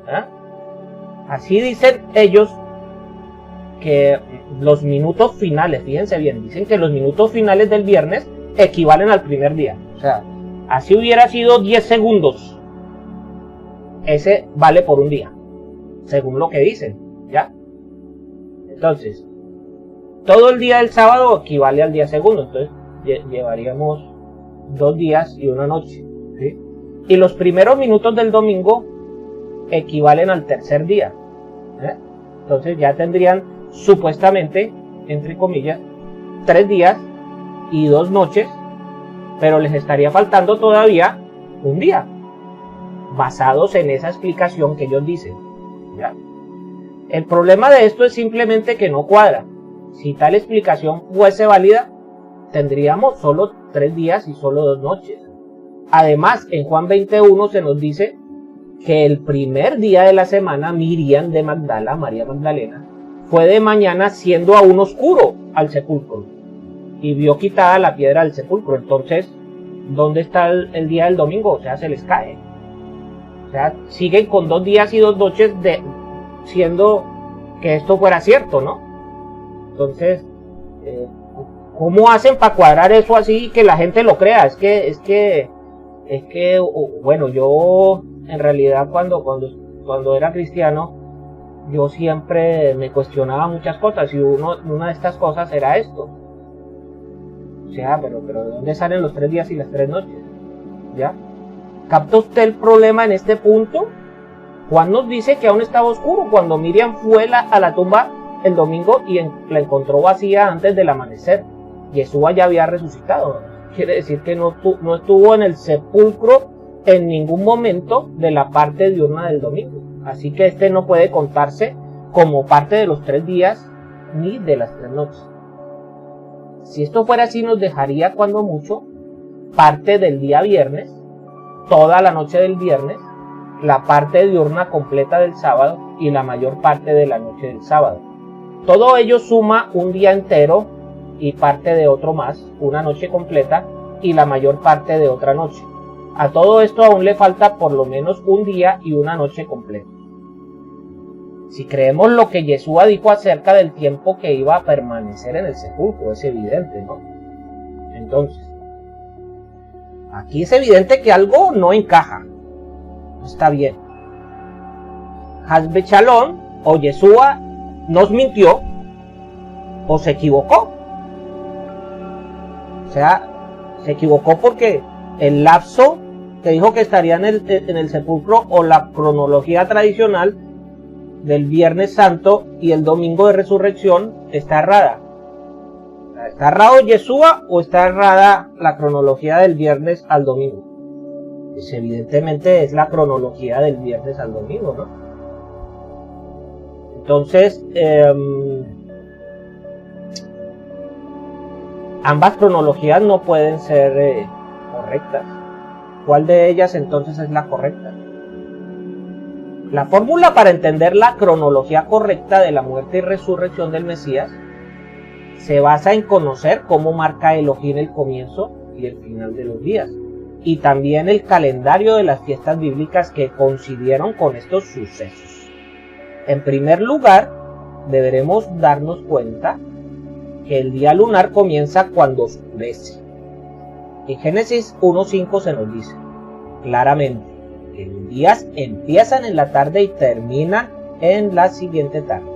¿eh? Así dicen ellos que los minutos finales, fíjense bien, dicen que los minutos finales del viernes equivalen al primer día. O sea, así hubiera sido 10 segundos, ese vale por un día, según lo que dicen, ¿ya? Entonces, todo el día del sábado equivale al día segundo, entonces llevaríamos 2 días y una noche, ¿sí? Y los primeros minutos del domingo equivalen al tercer día, ¿eh? Entonces ya tendrían supuestamente, entre comillas, 3 días y 2 noches, pero les estaría faltando todavía un día, basados en esa explicación que ellos dicen, ¿ya? El problema de esto es simplemente que no cuadra. Si tal explicación fuese válida, tendríamos solo 3 días y solo 2 noches. Además, en Juan 21 se nos dice que el primer día de la semana Miriam de Magdala, María Magdalena, fue de mañana siendo aún oscuro al sepulcro y vio quitada la piedra del sepulcro. Entonces, ¿dónde está el día del domingo? O sea, se les cae. O sea, siguen con 2 días y 2 noches siendo que esto fuera cierto, ¿no? Entonces, ¿cómo hacen para cuadrar eso así y que la gente lo crea? Es que, bueno, yo en realidad cuando era cristiano, yo siempre me cuestionaba muchas cosas y una de estas cosas era esto. O sea, pero ¿de dónde salen los 3 días y las 3 noches? ¿Ya? ¿Capta usted el problema en este punto? Juan nos dice que aún estaba oscuro cuando Miriam fue a la tumba el domingo y la encontró vacía antes del amanecer. Yeshua ya había resucitado. Quiere decir que no estuvo en el sepulcro en ningún momento de la parte diurna del domingo. Así que este no puede contarse como parte de los 3 días ni de las 3 noches. Si esto fuera así, nos dejaría cuando mucho parte del día viernes, toda la noche del viernes, la parte diurna completa del sábado y la mayor parte de la noche del sábado. Todo ello suma un día entero y parte de otro más, una noche completa y la mayor parte de otra noche. A todo esto aún le falta por lo menos un día y una noche completa. Si creemos lo que Yeshua dijo acerca del tiempo que iba a permanecer en el sepulcro, es evidente, ¿no? Entonces, aquí es evidente que algo no encaja, no está bien. Hasbe Shalom o Yeshua nos mintió o se equivocó. O sea, se equivocó porque el lapso que dijo que estaría en el sepulcro o la cronología tradicional del Viernes Santo y el Domingo de Resurrección está errada. ¿Está errado Yeshua o está errada la cronología del viernes al domingo? Pues evidentemente es la cronología del viernes al domingo, ¿no? Entonces, ambas cronologías no pueden ser correctas. ¿Cuál de ellas entonces es la correcta? La fórmula para entender la cronología correcta de la muerte y resurrección del Mesías se basa en conocer cómo marca Elohim el comienzo y el final de los días, y también el calendario de las fiestas bíblicas que coincidieron con estos sucesos. En primer lugar, deberemos darnos cuenta que el día lunar comienza cuando oscurece. En Génesis 1:5 se nos dice claramente que los días empiezan en la tarde y terminan en la siguiente tarde.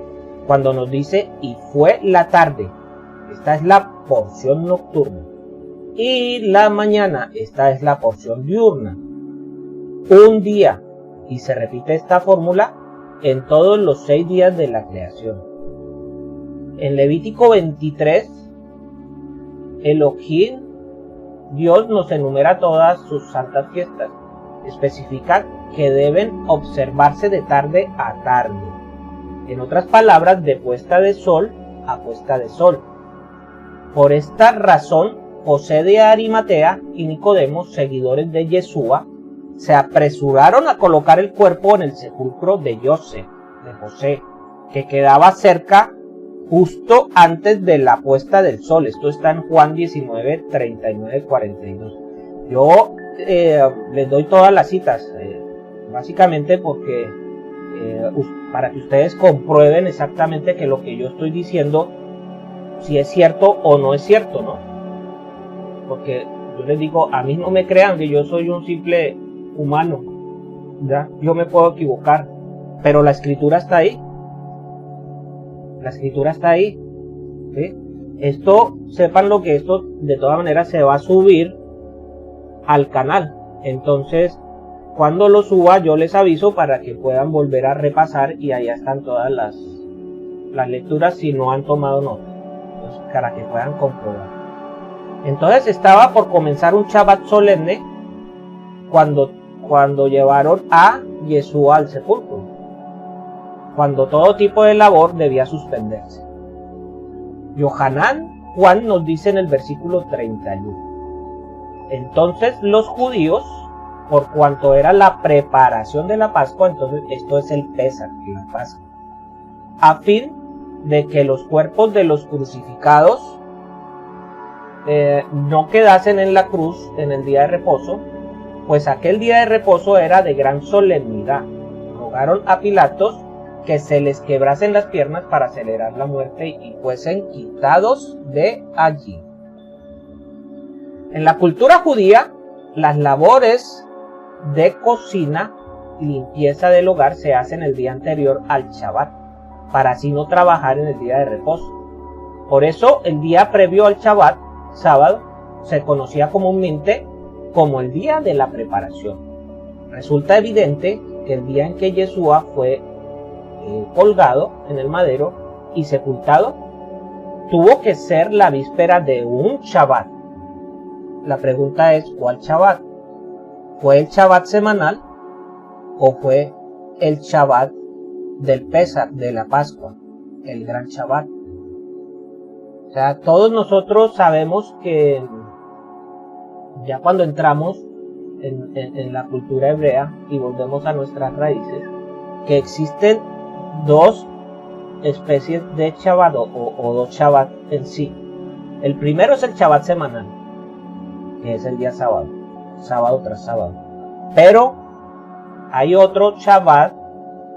Cuando nos dice y fue la tarde, esta es la porción nocturna, y la mañana, esta es la porción diurna. Un día, y se repite esta fórmula en todos los 6 días de la creación. En Levítico 23, Elohim, Dios, nos enumera todas sus santas fiestas. Especifica que deben observarse de tarde a tarde. En otras palabras, de puesta de sol a puesta de sol. Por esta razón, José de Arimatea y Nicodemo, seguidores de Yeshua, se apresuraron a colocar el cuerpo en el sepulcro de José, que quedaba cerca justo antes de la puesta del sol. Esto está en Juan 19, 39, 42. Yo les doy todas las citas, básicamente porque para que ustedes comprueben exactamente que lo que yo estoy diciendo, si es cierto o no es cierto, ¿no? Porque yo les digo, a mí no me crean que yo soy un simple humano, ¿ya? Yo me puedo equivocar, pero la escritura está ahí. La escritura está ahí, ¿sí? Esto, sepan lo que esto de todas maneras se va a subir al canal. Entonces, cuando lo suba yo les aviso para que puedan volver a repasar y allá están todas las lecturas si no han tomado nota, pues, para que puedan comprobar. Entonces estaba por comenzar un Shabbat solemne cuando llevaron a Yeshua al sepulcro, cuando todo tipo de labor debía suspenderse. Yohanan Juan nos dice en el versículo 31. Entonces los judíos, por cuanto era la preparación de la Pascua, entonces esto es el Pesach, la Pascua, a fin de que los cuerpos de los crucificados no quedasen en la cruz en el día de reposo, pues aquel día de reposo era de gran solemnidad. Rogaron a Pilatos que se les quebrasen las piernas para acelerar la muerte y fuesen quitados de allí. En la cultura judía, las labores de cocina y limpieza del hogar se hacen el día anterior al Shabbat, para así no trabajar en el día de reposo. Por eso el día previo al Shabbat, sábado, se conocía comúnmente como el día de la preparación. Resulta evidente que el día en que Yeshua fue colgado en el madero y sepultado tuvo que ser la víspera de un Shabbat. La pregunta es, ¿cuál Shabbat? ¿Fue el Shabbat semanal o fue el Shabbat del Pesach, de la Pascua, el gran Shabbat? O sea, todos nosotros sabemos que ya cuando entramos en la cultura hebrea y volvemos a nuestras raíces, que existen dos especies de Shabbat o dos Shabbat en sí. El primero es el Shabbat semanal, que es el día sábado, sábado tras sábado. Pero hay otro Shabbat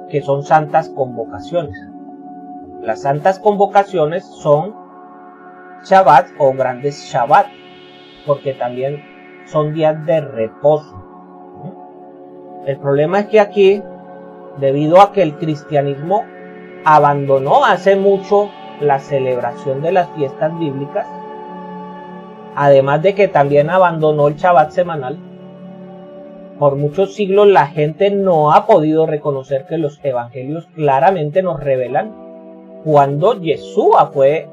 que son santas convocaciones. Las santas convocaciones son Shabbat o grandes Shabbat, porque también son días de reposo. El problema es que aquí, debido a que el cristianismo abandonó hace mucho la celebración de las fiestas bíblicas, además de que también abandonó el Shabbat semanal, por muchos siglos la gente no ha podido reconocer que los evangelios claramente nos revelan cuando Yeshua fue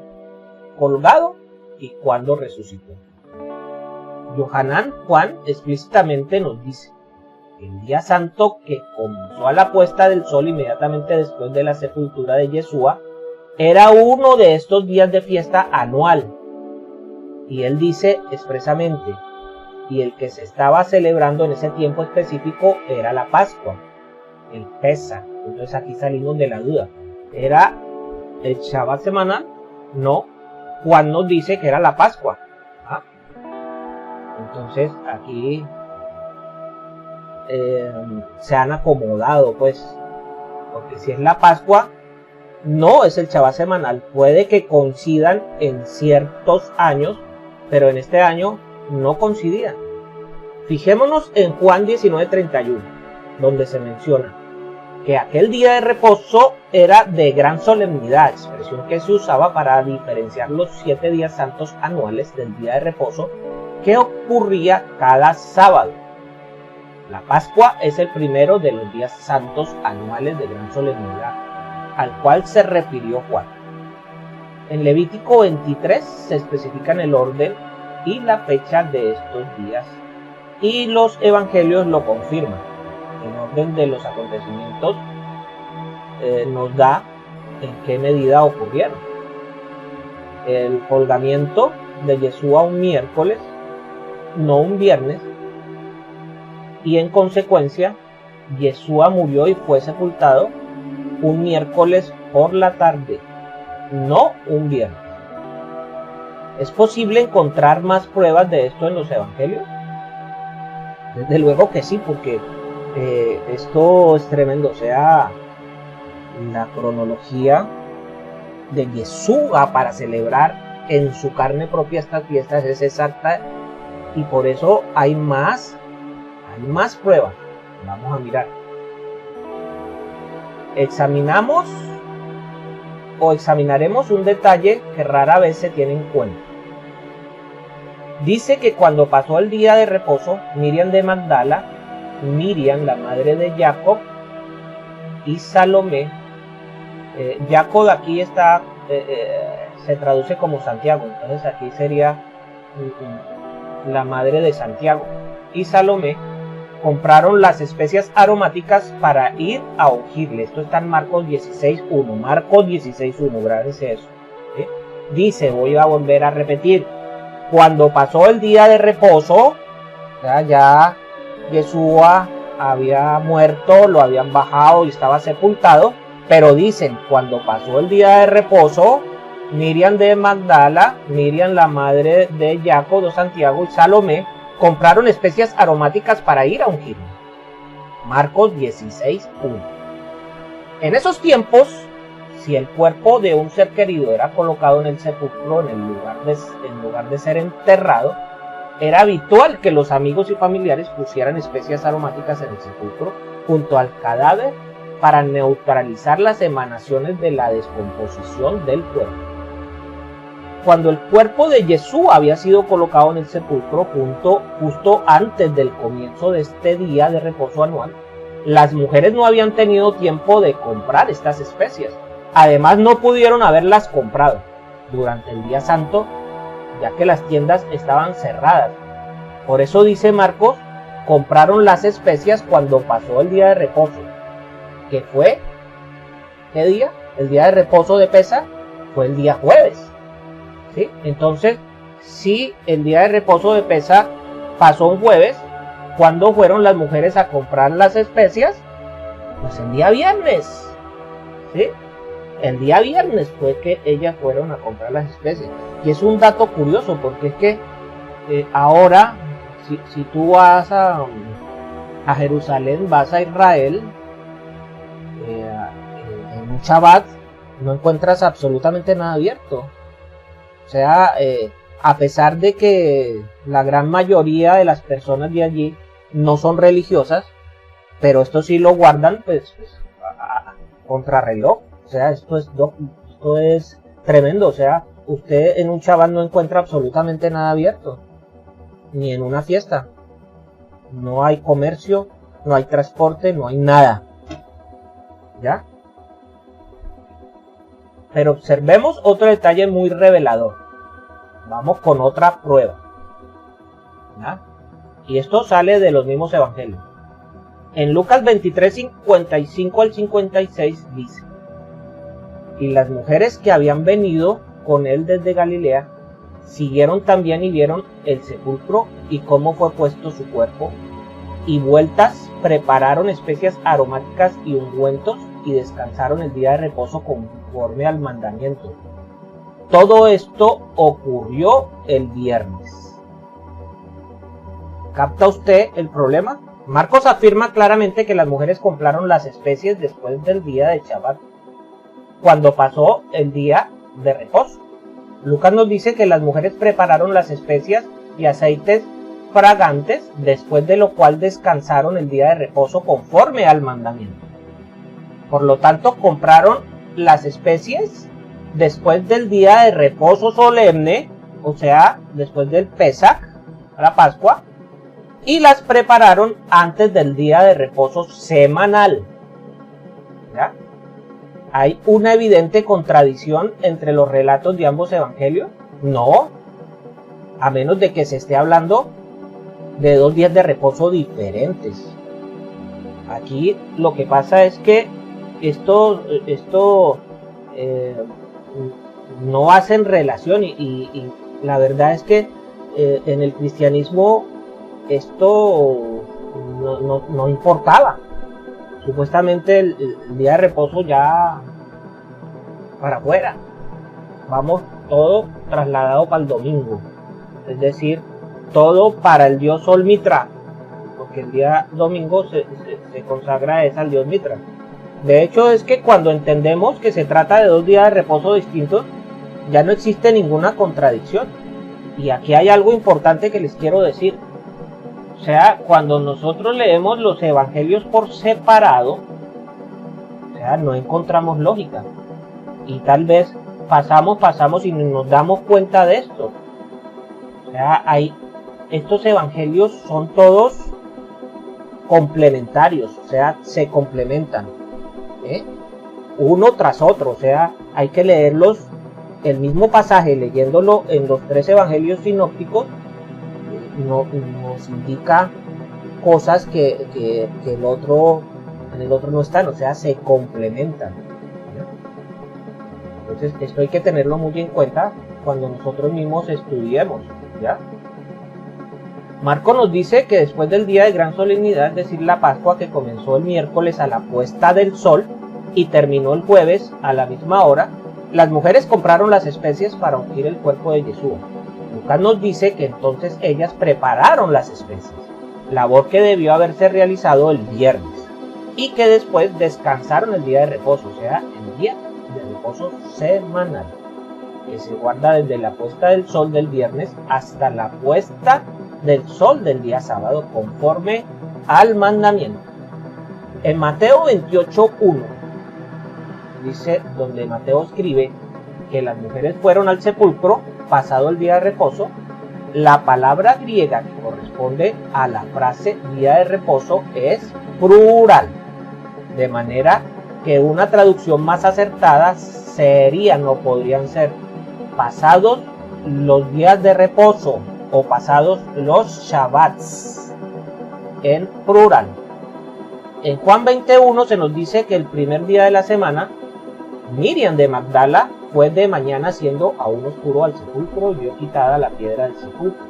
colgado y cuando resucitó. Yohanan Juan explícitamente nos dice: el día santo que comenzó a la puesta del sol inmediatamente después de la sepultura de Yeshua era uno de estos días de fiesta anual. Y él dice expresamente, y el que se estaba celebrando en ese tiempo específico era la Pascua, el Pesach. Entonces aquí salimos de la duda. ¿Era el Shabbat semanal? No. Juan nos dice que era la Pascua. Entonces aquí se han acomodado, pues, porque si es la Pascua, no es el Shabbat semanal. Puede que coincidan en ciertos años, pero en este año no coincidían. Fijémonos en Juan 19:31, donde se menciona que aquel día de reposo era de gran solemnidad, expresión que se usaba para diferenciar los 7 días santos anuales del día de reposo que ocurría cada sábado. La Pascua es el primero de los días santos anuales de gran solemnidad, al cual se refirió Juan. En Levítico 23 se especifican el orden y la fecha de estos días, y los evangelios lo confirman. El orden de los acontecimientos nos da en qué medida ocurrieron. El colgamiento de Yeshua un miércoles, no un viernes, y en consecuencia Yeshua murió y fue sepultado un miércoles por la tarde, no un viernes. ¿Es posible encontrar más pruebas de esto en los evangelios? Desde luego que sí, porque esto es tremendo. O sea, la cronología de Yeshua para celebrar en su carne propia estas fiestas es exacta, y por eso hay más pruebas. Vamos a mirar. Examinaremos un detalle que rara vez se tiene en cuenta. Dice que cuando pasó el día de reposo, Miriam de Magdala, Miriam, la madre de Jacob, y Salomé, Jacob aquí está, se traduce como Santiago, entonces aquí sería la madre de Santiago, y Salomé compraron las especias aromáticas para ir a ungirle. Esto está en Marcos 16.1. Marcos 16.1, gracias a eso. ¿Sí? Dice, voy a volver a repetir, cuando pasó el día de reposo, ya Yeshua había muerto, lo habían bajado y estaba sepultado, pero dicen, cuando pasó el día de reposo, Miriam de Magdala, Miriam la madre de Jacob, de Santiago y Salomé, compraron especias aromáticas para ir a ungir. Marcos 16.1. En esos tiempos, si el cuerpo de un ser querido era colocado en el sepulcro en lugar de ser enterrado, era habitual que los amigos y familiares pusieran especias aromáticas en el sepulcro junto al cadáver para neutralizar las emanaciones de la descomposición del cuerpo. Cuando el cuerpo de Yeshua había sido colocado en el sepulcro justo antes del comienzo de este día de reposo anual, las mujeres no habían tenido tiempo de comprar estas especias. Además, no pudieron haberlas comprado durante el día santo, ya que las tiendas estaban cerradas. Por eso dice Marcos, compraron las especias cuando pasó el día de reposo, que fue, ¿qué día? El día de reposo de Pesaj fue el día jueves. ¿Sí? Entonces, si el día de reposo de Pesaj pasó un jueves, ¿cuándo fueron las mujeres a comprar las especias? Pues el día viernes. ¿Sí? El día viernes fue que ellas fueron a comprar las especias. Y es un dato curioso, porque es que ahora, si tú vas a Jerusalén, vas a Israel, en un Shabbat, no encuentras absolutamente nada abierto. O sea, a pesar de que la gran mayoría de las personas de allí no son religiosas, pero esto sí lo guardan pues a contrarreloj. O sea, esto es tremendo. O sea, usted en un Shabbat no encuentra absolutamente nada abierto, ni en una fiesta. No hay comercio, no hay transporte, no hay nada. ¿Ya? Pero observemos otro detalle muy revelador. Vamos con otra prueba. ¿Ya? Y esto sale de los mismos evangelios. En Lucas 23, 55 al 56 dice: y las mujeres que habían venido con él desde Galilea siguieron también y vieron el sepulcro y cómo fue puesto su cuerpo, y vueltas prepararon especias aromáticas y ungüentos y descansaron el día de reposo conforme al mandamiento. Todo esto ocurrió el viernes. ¿Capta usted el problema? Marcos afirma claramente que las mujeres compraron las especies después del día de Shabbat, cuando pasó el día de reposo. Lucas nos dice que las mujeres prepararon las especias y aceites fragantes, después de lo cual descansaron el día de reposo conforme al mandamiento. Por lo tanto, compraron las especies después del día de reposo solemne, o sea, después del Pesaj, la Pascua, y las prepararon antes del día de reposo semanal. ¿Ya? ¿Hay una evidente contradicción entre los relatos de ambos evangelios? No, a menos de que se esté hablando de 2 días de reposo diferentes. Aquí lo que pasa es que esto no hacen relación y la verdad es que en el cristianismo esto no importaba. Supuestamente el día de reposo ya para afuera, vamos todo trasladado para el domingo, es decir, todo para el dios Sol Mitra, porque el día domingo se consagra es al dios Mitra. De hecho, es que cuando entendemos que se trata de 2 días de reposo distintos, ya no existe ninguna contradicción. Y aquí hay algo importante que les quiero decir. O sea, cuando nosotros leemos los evangelios por separado, o sea, no encontramos lógica. Y tal vez pasamos y nos damos cuenta de esto. O sea, estos evangelios son todos complementarios, o sea, se complementan, uno tras otro. O sea, hay que leerlos, el mismo pasaje, leyéndolo en los 3 evangelios sinópticos, nos indica cosas que en el otro no están, o sea, se complementan. Entonces, esto hay que tenerlo muy en cuenta cuando nosotros mismos estudiemos, ¿ya? Marco nos dice que después del día de gran solemnidad, es decir, la Pascua, que comenzó el miércoles a la puesta del sol y terminó el jueves a la misma hora, las mujeres compraron las especies para ungir el cuerpo de Yeshua. Lucas nos dice que entonces ellas prepararon las especies, labor que debió haberse realizado el viernes, y que después descansaron el día de reposo, o sea, el día de reposo semanal, que se guarda desde la puesta del sol del viernes hasta la puesta del sol del día sábado, conforme al mandamiento. En Mateo 28:1 dice, donde Mateo escribe que las mujeres fueron al sepulcro pasado el día de reposo, la palabra griega que corresponde a la frase día de reposo es plural, de manera que una traducción más acertada serían o podrían ser pasados los días de reposo o pasados los Shabbats, en plural. En Juan 21 se nos dice que el primer día de la semana, Miriam de Magdala fue de mañana siendo aún oscuro al sepulcro y vio quitada la piedra del sepulcro.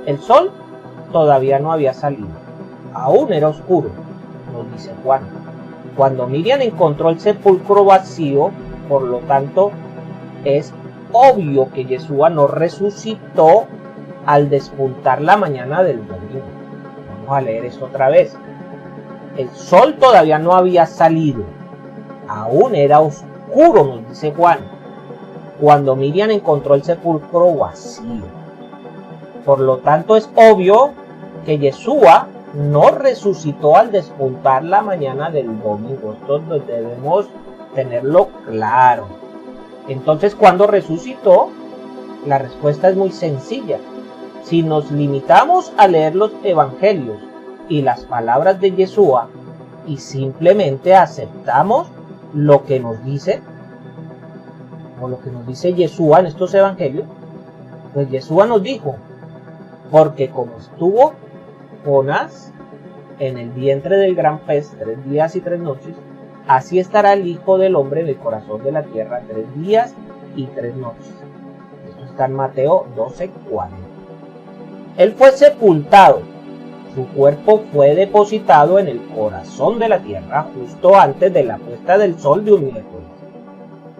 El sol todavía no había salido, aún era oscuro, nos dice Juan. Cuando Miriam encontró el sepulcro vacío, por lo tanto, es obvio que Yeshua no resucitó al despuntar la mañana del domingo. Vamos a leer esto otra vez. El sol todavía no había salido, aún era oscuro, nos dice Juan, cuando Miriam encontró el sepulcro vacío. Por lo tanto, es obvio que Yeshua no resucitó al despuntar la mañana del domingo. Esto debemos tenerlo claro. Entonces, ¿cuándo resucitó? La respuesta es muy sencilla. Si nos limitamos a leer los evangelios y las palabras de Yeshua y simplemente aceptamos lo que nos dice, o lo que nos dice Yeshua en estos evangelios, pues Yeshua nos dijo, porque como estuvo Jonás en el vientre del gran pez 3 días y 3 noches, así estará el Hijo del Hombre en el corazón de la tierra 3 días y 3 noches. Esto está en Mateo 12:40. Él fue sepultado, su cuerpo fue depositado en el corazón de la tierra justo antes de la puesta del sol de un miércoles.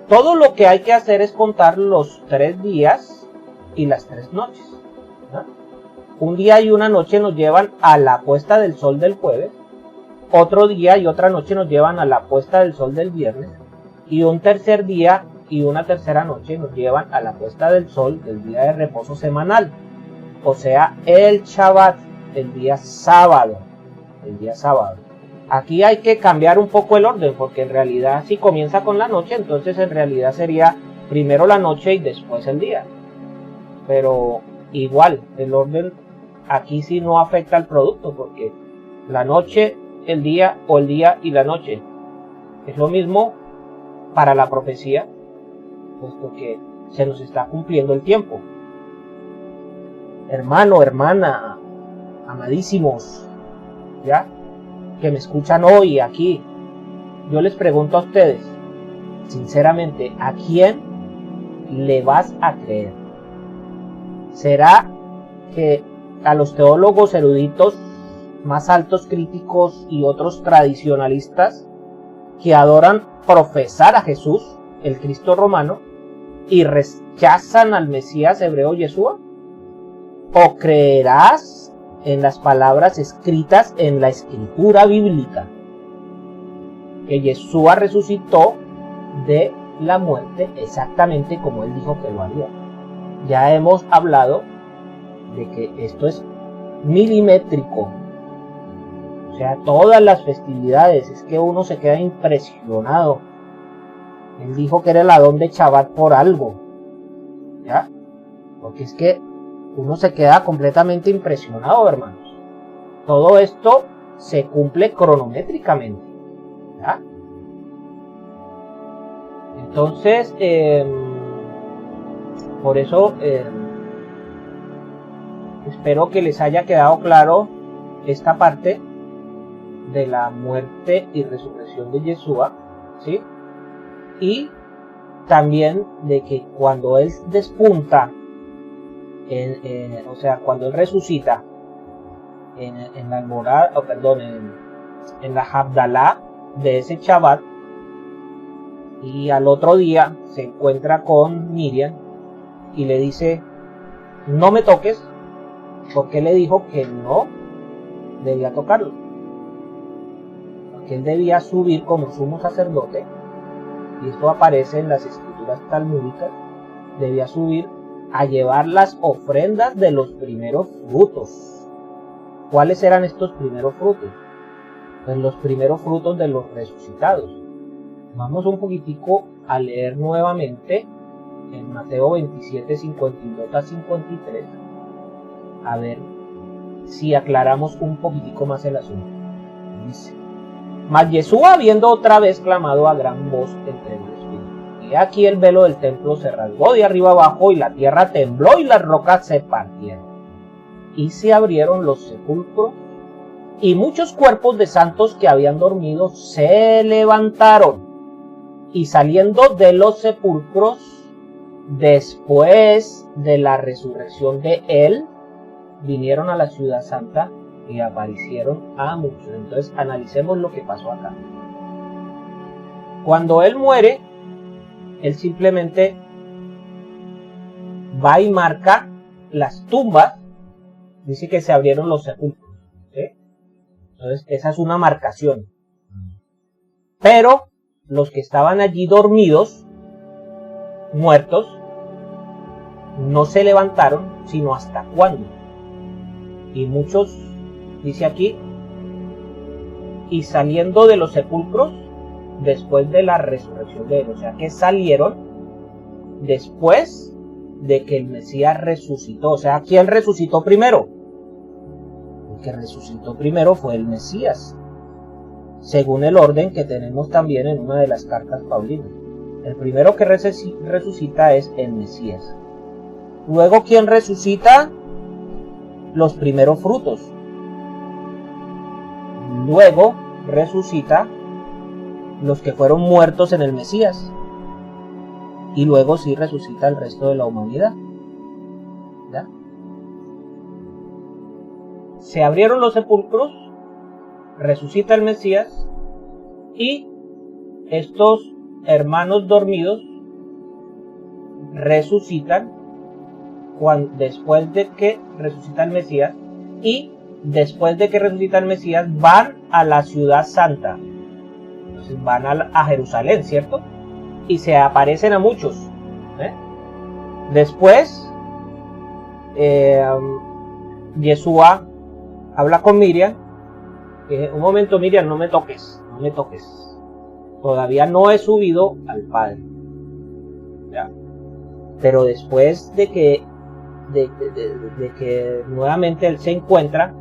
Todo lo que hay que hacer es contar los 3 días y las 3 noches, ¿no? Un día y una noche nos llevan a la puesta del sol del jueves, otro día y otra noche nos llevan a la puesta del sol del viernes, y un tercer día y una tercera noche nos llevan a la puesta del sol del día de reposo semanal, o sea, el Shabbat, el día sábado. Aquí hay que cambiar un poco el orden, porque en realidad si comienza con la noche, entonces en realidad sería primero la noche y después el día. Pero igual, el orden aquí sí no afecta al producto, porque la noche, el día o el día y la noche es lo mismo para la profecía, puesto que se nos está cumpliendo el tiempo. Hermano, hermana, amadísimos, ya que me escuchan hoy aquí, yo les pregunto a ustedes, sinceramente, ¿a quién le vas a creer? ¿Será que a los teólogos eruditos más altos, críticos y otros tradicionalistas que adoran profesar a Jesús, el Cristo romano, y rechazan al Mesías hebreo Yeshua? ¿O creerás en las palabras escritas en la escritura bíblica? que Yeshua resucitó de la muerte exactamente como él dijo que lo haría. Ya hemos hablado de que esto es milimétrico. O sea, todas las festividades, es que uno se queda impresionado. Él dijo que era el Adón de Shabbat por algo, ¿ya? Porque es que uno se queda completamente impresionado, hermanos. Todo esto se cumple cronométricamente, ¿ya? Entonces, por eso espero que les haya quedado claro esta parte de la muerte y resurrección de Yeshua, ¿sí? Y también de que cuando él despunta, o sea, cuando él resucita en la morada, en la Havdalah de ese Shabbat, y al otro día se encuentra con Miriam y le dice, no me toques, porque le dijo que no debía tocarlo, porque él debía subir como sumo sacerdote, y esto aparece en las escrituras talmúdicas, debía subir a llevar las ofrendas de los primeros frutos. ¿Cuáles eran estos primeros frutos? Pues los primeros frutos de los resucitados. Vamos un poquitico a leer nuevamente en Mateo 27, 52 a 53, a ver si aclaramos un poquitico más el asunto. Dice, mas Yeshua, habiendo otra vez clamado a gran voz entre los espíritus, y aquí el velo del templo se rasgó de arriba abajo, y la tierra tembló, y las rocas se partieron, y se abrieron los sepulcros, y muchos cuerpos de santos que habían dormido se levantaron, y saliendo de los sepulcros, después de la resurrección de él, vinieron a la ciudad santa y aparecieron a muchos. Entonces analicemos lo que pasó acá. Cuando él muere, él simplemente va y marca las tumbas. Dice que se abrieron los sepulcros, ¿sí? Entonces esa es una marcación. Pero los que estaban allí dormidos, muertos, no se levantaron, sino hasta cuándo. Y muchos, dice aquí, y saliendo de los sepulcros después de la resurrección de él. O sea que salieron después de que el Mesías resucitó. O sea, ¿quién resucitó primero? El que resucitó primero fue el Mesías, según el orden que tenemos también en una de las cartas paulinas. El primero que resucita es el Mesías. Luego, ¿quién resucita? Los primeros frutos. Luego resucita los que fueron muertos en el Mesías. Y luego sí resucita el resto de la humanidad. ¿Ya? Se abrieron los sepulcros, resucita el Mesías, y estos hermanos dormidos resucitan después de que resucita el Mesías, y después de que resucita el Mesías van a la ciudad santa. Entonces van a Jerusalén, ¿cierto? Y se aparecen a muchos, ¿eh? Después Yeshua habla con Miriam. Un momento, Miriam, no me toques, no me toques. Todavía no he subido al Padre. ¿Ya? Pero después de que nuevamente él se encuentra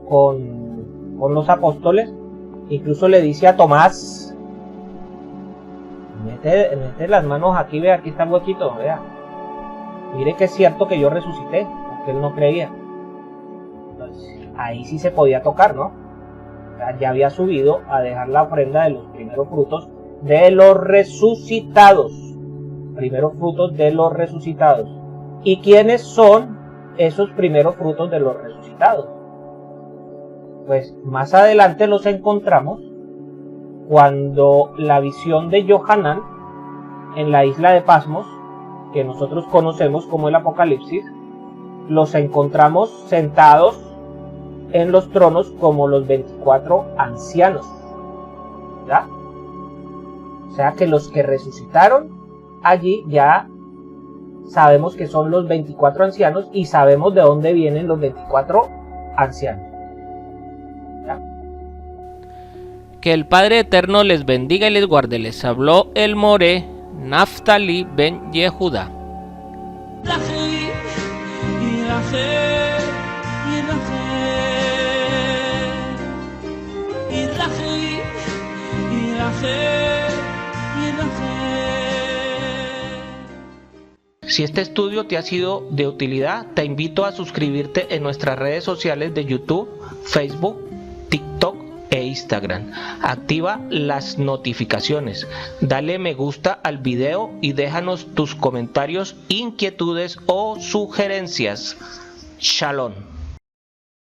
con los apóstoles, incluso le dice a Tomás, mete las manos aquí, vea, aquí está el huequito, vea. Mire que es cierto que yo resucité, porque él no creía. Entonces, ahí sí se podía tocar, ¿no? O sea, ya había subido a dejar la ofrenda de los primeros frutos de los resucitados. Primeros frutos de los resucitados. ¿Y quiénes son esos primeros frutos de los resucitados? Pues más adelante los encontramos cuando la visión de Yohanan en la isla de Pasmos, que nosotros conocemos como el Apocalipsis, los encontramos sentados en los tronos como los 24 ancianos. ¿Ya? sea que los que resucitaron allí ya sabemos que son los 24 ancianos y sabemos de dónde vienen los 24 ancianos. ¿Ya? Que el Padre Eterno les bendiga y les guarde. Les habló el Moré Naftali ben Yehuda. Si este estudio te ha sido de utilidad, te invito a suscribirte en nuestras redes sociales de YouTube, Facebook, TikTok e Instagram. Activa las notificaciones, dale me gusta al video y déjanos tus comentarios, inquietudes o sugerencias. Shalom.